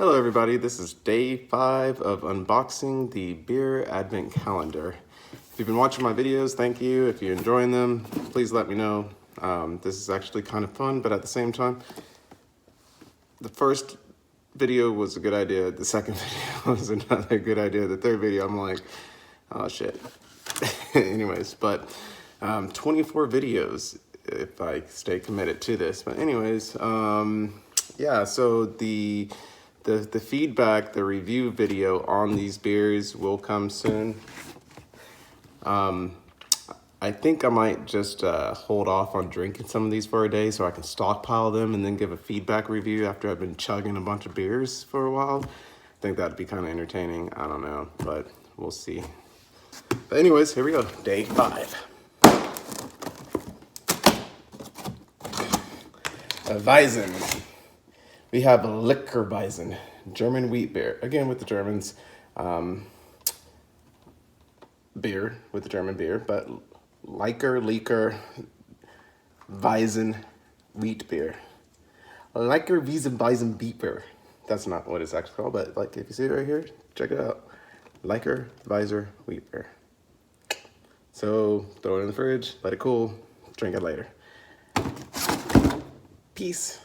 Hello everybody, this is day 5 of unboxing the beer advent calendar. If you've been watching my videos, thank you. If you're enjoying them, please let me know. This is actually kind of fun, but at the same time, the first video was a good idea, the second video was another good idea, the third video I'm like, oh shit. Anyways, but 24 videos if I stay committed to this. But anyways, yeah, so the feedback, the review video on these beers will come soon. I think I might just hold off on drinking some of these for a day so I can stockpile them and then give a feedback review after I've been chugging a bunch of beers for a while. I think that'd be kind of entertaining. I don't know, but we'll see. But anyways, here we go, day 5. Weizen. We have Liquor Weizen, German wheat beer. Again, with the Germans, beer with the German beer, but Liquor Weizen wheat beer. Liquor Weizen beet beer. That's not what it's actually called, but like if you see it right here, check it out. Liquor Weizen wheat beer. So throw it in the fridge, let it cool, drink it later. Peace.